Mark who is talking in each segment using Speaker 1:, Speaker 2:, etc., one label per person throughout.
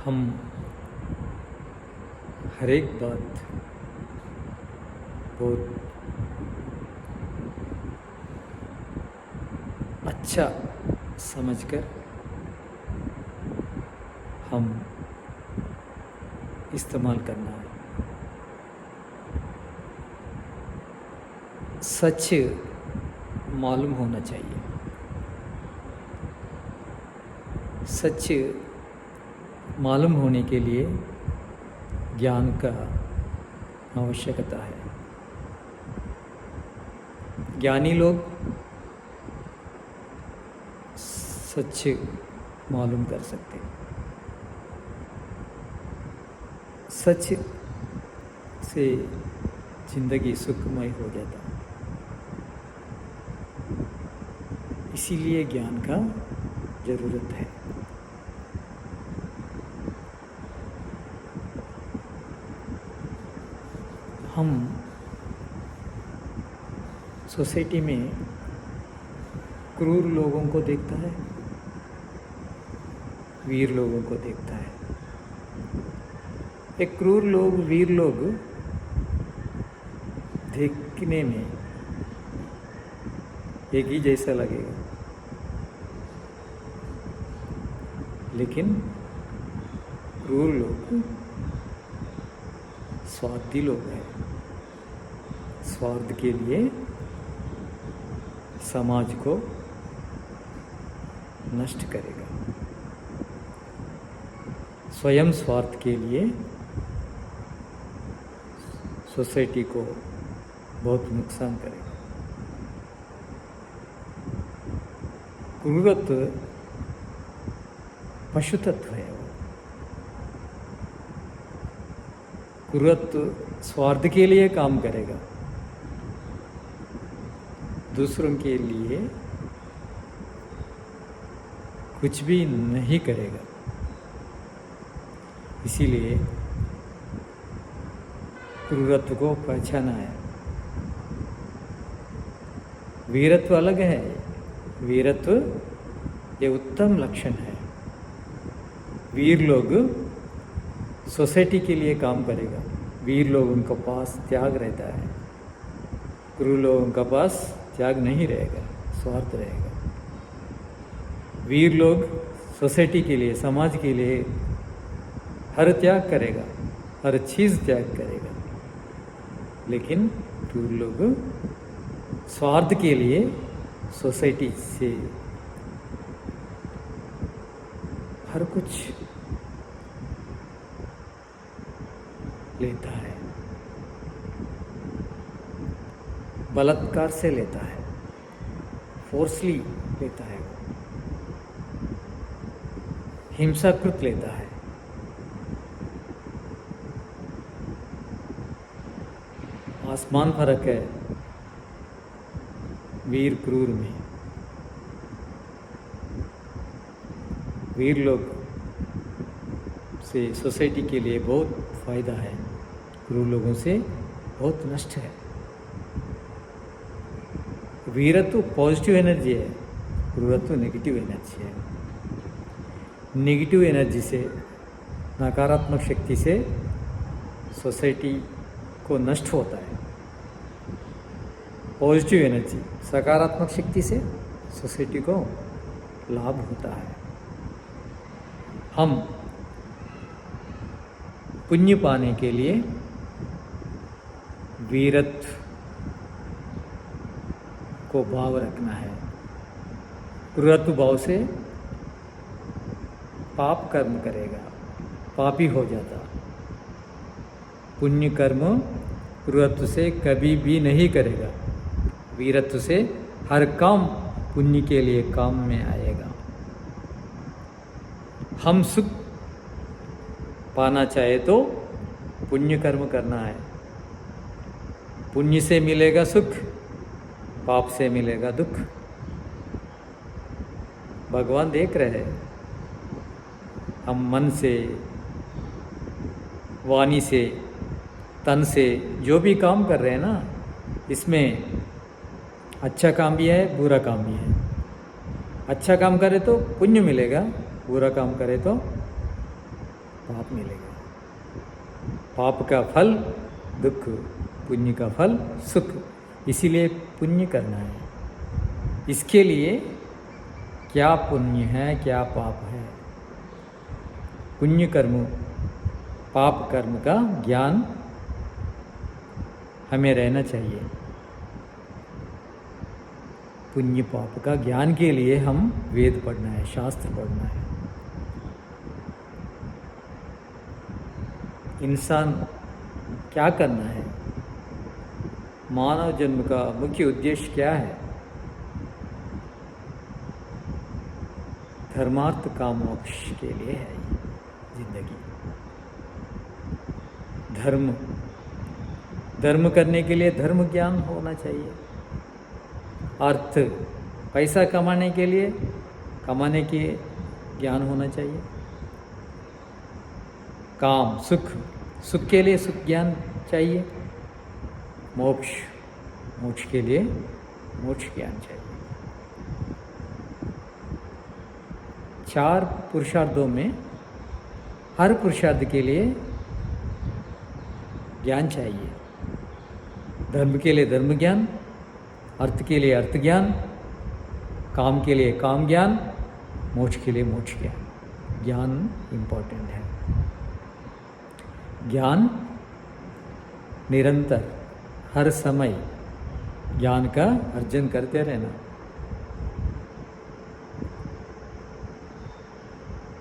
Speaker 1: हम हर एक बात बहुत अच्छा समझकर हम इस्तेमाल करना है। सच मालूम होना चाहिए। सच मालूम होने के लिए ज्ञान का आवश्यकता है। ज्ञानी लोग सच मालूम कर सकते हैं। सच से जिंदगी सुखमय हो जाता है। इसीलिए ज्ञान का जरूरत है। हम सोसाइटी में क्रूर लोगों को देखता है, वीर लोगों को देखता है। एक क्रूर लोग, वीर लोग देखने में एक ही जैसा लगेगा, लेकिन क्रूर लोग स्वार्थी लोग हैं। स्वार्थ के लिए समाज को नष्ट करेगा। स्वयं स्वार्थ के लिए सोसाइटी को बहुत नुकसान करेगा। क्रूरत्व पशु तत्व है। क्रूरत्व स्वार्थ के लिए काम करेगा, दूसरों के लिए कुछ भी नहीं करेगा। इसीलिए क्रूरत्व को पहचाना है। वीरत्व अलग है। वीरत्व ये उत्तम लक्षण है। वीर लोग सोसाइटी के लिए काम करेगा। वीर लोगों के पास त्याग रहता है। क्रूर लोगों के पास त्याग नहीं रहेगा, स्वार्थ रहेगा। वीर लोग सोसाइटी के लिए, समाज के लिए हर त्याग करेगा, हर चीज़ त्याग करेगा। लेकिन क्रूर लोग स्वार्थ के लिए सोसाइटी से हर कुछ लेता है, बलात्कार से लेता है, फोर्सली लेता है, हिंसाकृत लेता है। आसमान फर्क है वीर क्रूर में। वीर लोग से सोसाइटी के लिए बहुत फायदा है, क्रूर लोगों से बहुत नष्ट है। वीरत्व पॉजिटिव एनर्जी है, क्रूरत्व नेगेटिव एनर्जी है। नेगेटिव एनर्जी से, नकारात्मक शक्ति से सोसाइटी को नष्ट होता है। पॉजिटिव एनर्जी, सकारात्मक शक्ति से सोसाइटी को लाभ होता है। हम पुण्य पाने के लिए वीरत्व को भाव रखना है। क्रूरत्व भाव से पाप कर्म करेगा, पापी हो जाता। पुण्य कर्म क्रूरत्व से कभी भी नहीं करेगा। वीरत्व से हर काम पुण्य के लिए काम में आएगा। हम सुख पाना चाहे तो पुण्य कर्म करना है। पुण्य से मिलेगा सुख, पाप से मिलेगा दुख। भगवान देख रहे हैं हम मन से, वाणी से, तन से जो भी काम कर रहे हैं ना, इसमें अच्छा काम भी है, बुरा काम भी है। अच्छा काम करे तो पुण्य मिलेगा, बुरा काम करे तो पाप मिलेगा। पाप का फल दुख, पुण्य का फल सुख। इसीलिए पुण्य करना है। इसके लिए क्या पुण्य है, क्या पाप है, पुण्य कर्म पाप कर्म का ज्ञान हमें रहना चाहिए। पुण्य पाप का ज्ञान के लिए हम वेद पढ़ना है, शास्त्र पढ़ना है। इंसान क्या करना है? मानव जन्म का मुख्य उद्देश्य क्या है? धर्मार्थ का मोक्ष के लिए है जिंदगी। धर्म करने के लिए धर्म ज्ञान होना चाहिए। अर्थ, पैसा कमाने के लिए कमाने के ज्ञान होना चाहिए। काम, सुख के लिए सुख ज्ञान चाहिए। मोक्ष के लिए मोक्ष ज्ञान चाहिए। 4 पुरुषार्थों में हर पुरुषार्थ के लिए ज्ञान चाहिए। धर्म के लिए धर्म ज्ञान, अर्थ के लिए अर्थ ज्ञान, काम के लिए काम ज्ञान, मोक्ष के लिए मोक्ष ज्ञान। ज्ञान इम्पोर्टेंट है। ज्ञान निरंतर हर समय ज्ञान का अर्जन करते रहना।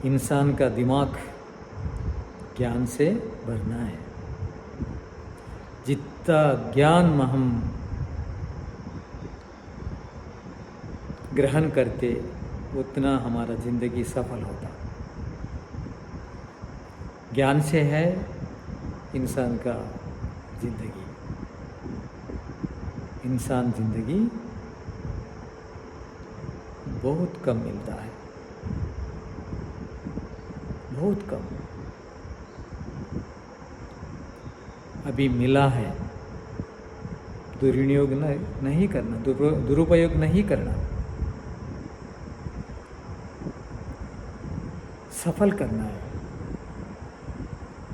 Speaker 1: इंसान का दिमाग ज्ञान से भरना है। जितना ज्ञान हम ग्रहण करते उतना हमारा जिंदगी सफल होता। ज्ञान से है इंसान का जिंदगी। इंसान जिंदगी बहुत कम मिलता है, बहुत कम। अभी मिला है, दुर्विनियोग नहीं करना, दुरुपयोग नहीं करना, सफल करना है।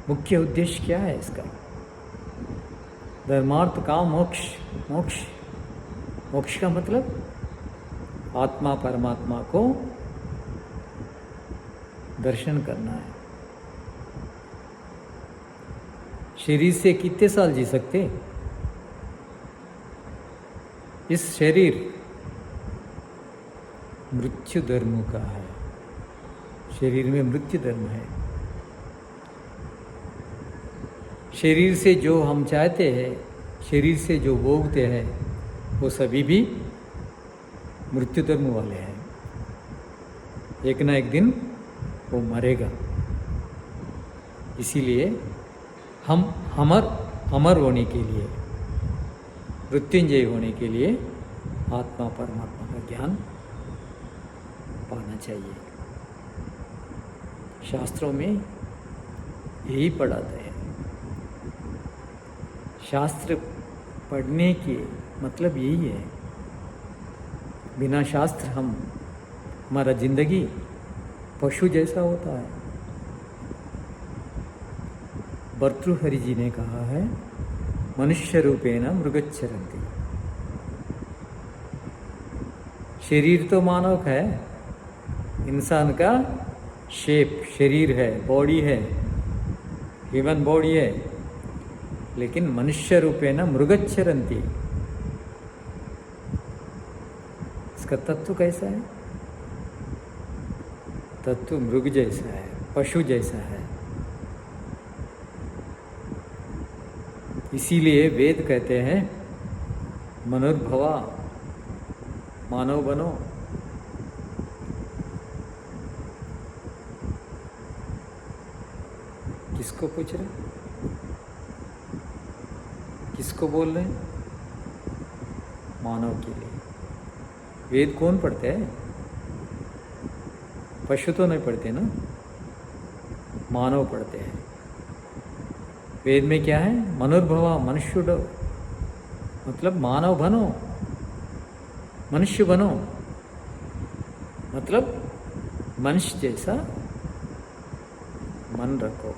Speaker 1: मुख्य उद्देश्य क्या है इसका? धर्मार्थ का मोक्ष। मोक्ष का मतलब आत्मा परमात्मा को दर्शन करना है। शरीर से कितने साल जी सकते? इस शरीर मृत्यु धर्म का है। शरीर में मृत्यु धर्म है। शरीर से जो हम चाहते हैं, शरीर से जो भोगते हैं, वो सभी भी मृत्यु धर्म वाले हैं। एक ना एक दिन वो मरेगा। इसीलिए हम अमर होने के लिए, मृत्युंजय होने के लिए आत्मा परमात्मा का ज्ञान पाना चाहिए। शास्त्रों में यही पढ़ाते हैं। शास्त्र पढ़ने के मतलब यही है। बिना शास्त्र हमारा जिंदगी पशु जैसा होता है। भर्तृहरि जी ने कहा है, मनुष्य रूपेण मृगच्छरन्ति। शरीर तो मानव का है, इंसान का शेप शरीर है, बॉडी है, ह्यूमन बॉडी है, लेकिन मनुष्य रूपेण मृगच्छरन्ति। इसका तत्व कैसा है? तत्व मृग जैसा है, पशु जैसा है। इसीलिए वेद कहते हैं, मनुर्भवा, मानव बनो। किसको पूछ रहे? किसको बोल रहे हैं? मानव के लिए। वेद कौन पढ़ते हैं? पशु तो नहीं पढ़ते ना, मानव पढ़ते हैं। वेद में क्या है? मनुर्भवा, मनुष्य मतलब मानव बनो, मनुष्य बनो, मतलब मनुष्य जैसा मन रखो,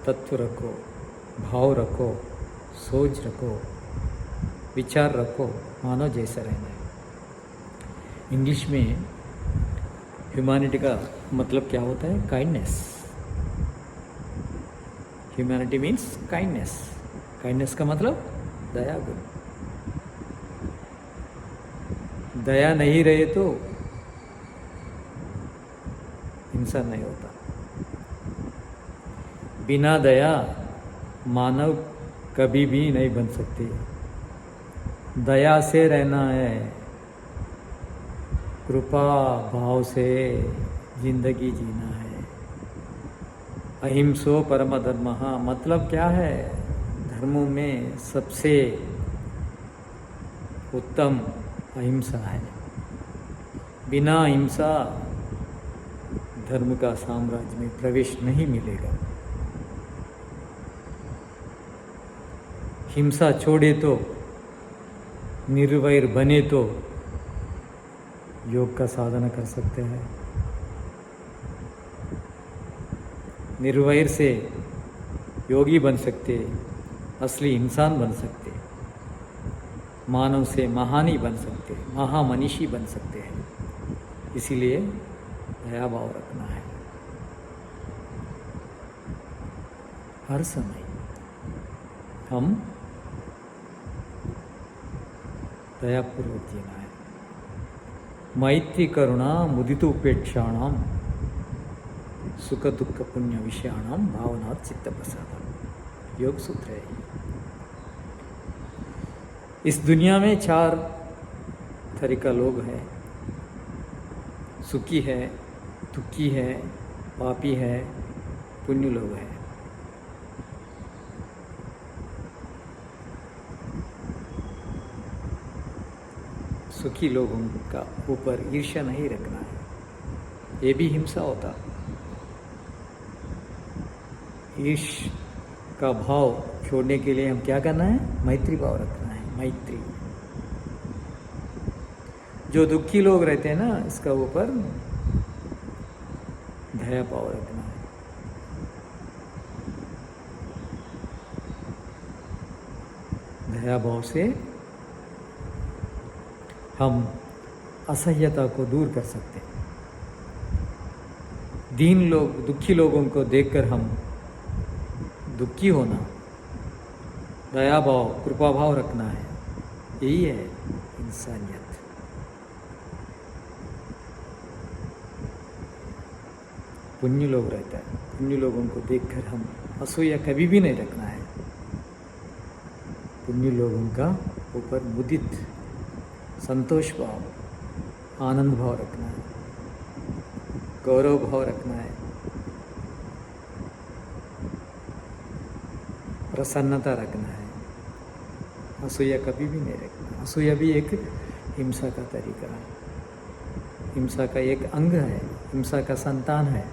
Speaker 1: तत्व रखो, भाव रखो, सोच रखो, विचार रखो, मानो जैसा रहना है। इंग्लिश में ह्यूमैनिटी का मतलब क्या होता है? Kindness. Humanity means kindness. Kindness का मतलब दया गुण। दया नहीं रहे तो इंसान नहीं होता। बिना दया मानव कभी भी नहीं बन सकते। दया से रहना है, कृपा भाव से जिंदगी जीना है। अहिंसो परम धर्मः मतलब क्या है? धर्मों में सबसे उत्तम अहिंसा है। बिना हिंसा धर्म का साम्राज्य में प्रवेश नहीं मिलेगा। हिंसा छोड़े तो, निर्वैर बने तो योग का साधना कर सकते हैं। निर्वैर से योगी बन सकते, असली इंसान बन सकते, मानव से महानी बन सकते, महामनीषी बन सकते हैं। इसीलिए दया भाव रखना है हर समय। हम दयापूर्वक जीना है। मैत्री करुणा मुदित उपेक्षाणाम सुख दुख पुण्य विषयाणाम भावना चित्त प्रसाद योग सूत्र है। इस दुनिया में 4 तरह का लोग हैं। सुखी है, दुखी है, पापी है, पुण्य लोग हैं। सुखी लोगों का ऊपर ईर्ष्या नहीं रखना है, ये भी हिंसा होता। ईर्ष का भाव छोड़ने के लिए हम क्या करना है? मैत्री भाव रखना है। मैत्री। जो दुखी लोग रहते हैं ना, इसका ऊपर दया भाव रखना है। दया भाव से हम असह्यता को दूर कर सकते हैं। दीन लोग, दुखी लोगों को देखकर हम दुखी होना, दया भाव, कृपा भाव रखना है, यही है इंसानियत। पुण्य लोग रहता है, पुण्य लोगों को देखकर हम असूया कभी भी नहीं रखना है। पुण्य लोगों का ऊपर मुदित संतोष भाव, आनंद भाव रखना है, गौरव भाव रखना है, प्रसन्नता रखना है। असूया कभी भी नहीं रखना। असूया भी एक हिंसा का तरीका है, हिंसा का एक अंग है, हिंसा का संतान है।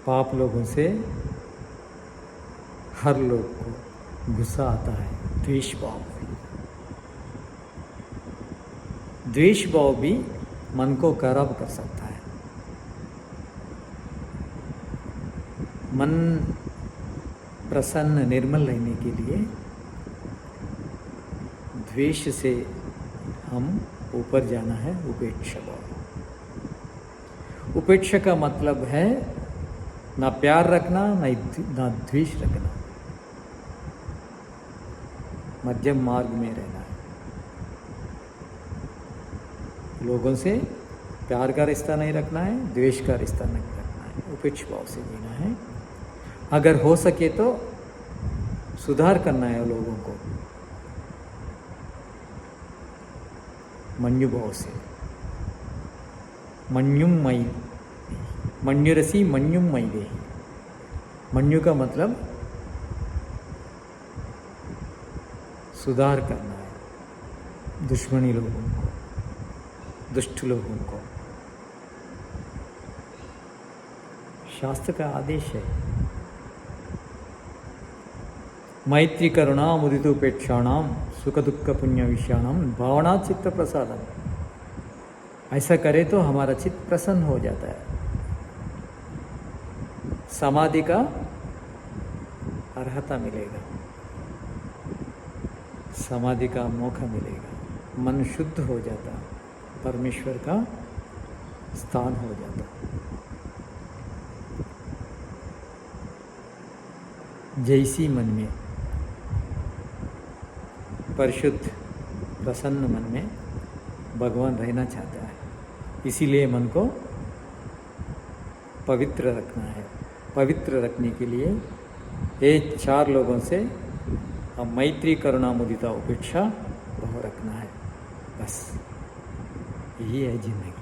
Speaker 1: पाप लोगों से हर लोग को गुस्सा आता है, द्वेष भाव। द्वेष भाव भी मन को खराब कर सकता है। मन प्रसन्न निर्मल रहने के लिए द्वेष से हम ऊपर जाना है। उपेक्षा भाव। उपेक्षा का मतलब है ना प्यार रखना, ना द्वेष रखना, मध्यम मार्ग में रहना है। लोगों से प्यार का रिश्ता नहीं रखना है, द्वेष का रिश्ता नहीं रखना है, उपेक्षा भाव से जीना है। अगर हो सके तो सुधार करना है लोगों को, मन्यु भाव से। मन्युम मई, मन्युरसी मन्युम मई दे। मन्यु का मतलब सुधार करना है दुश्मनी लोगों को, दुष्ट लोगों को। शास्त्र का आदेश है। मैत्री करुणा मुदितोपेक्षाणाम सुख दुख पुण्य विषयाणाम भावना चित्त प्रसादम। ऐसा करें तो हमारा चित्त प्रसन्न हो जाता है। समाधि का अर्हता मिलेगा, समाधि का मौका मिलेगा, मन शुद्ध हो जाता, परमेश्वर का स्थान हो जाता। जैसी मन में परिशुद्ध प्रसन्न मन में भगवान रहना चाहता है, इसीलिए मन को पवित्र रखना है। पवित्र रखने के लिए ये 4 लोगों से हम मैत्री, करुणा, मुदिता, उपेक्षा भाव रखना है। बस यही है जिंदगी।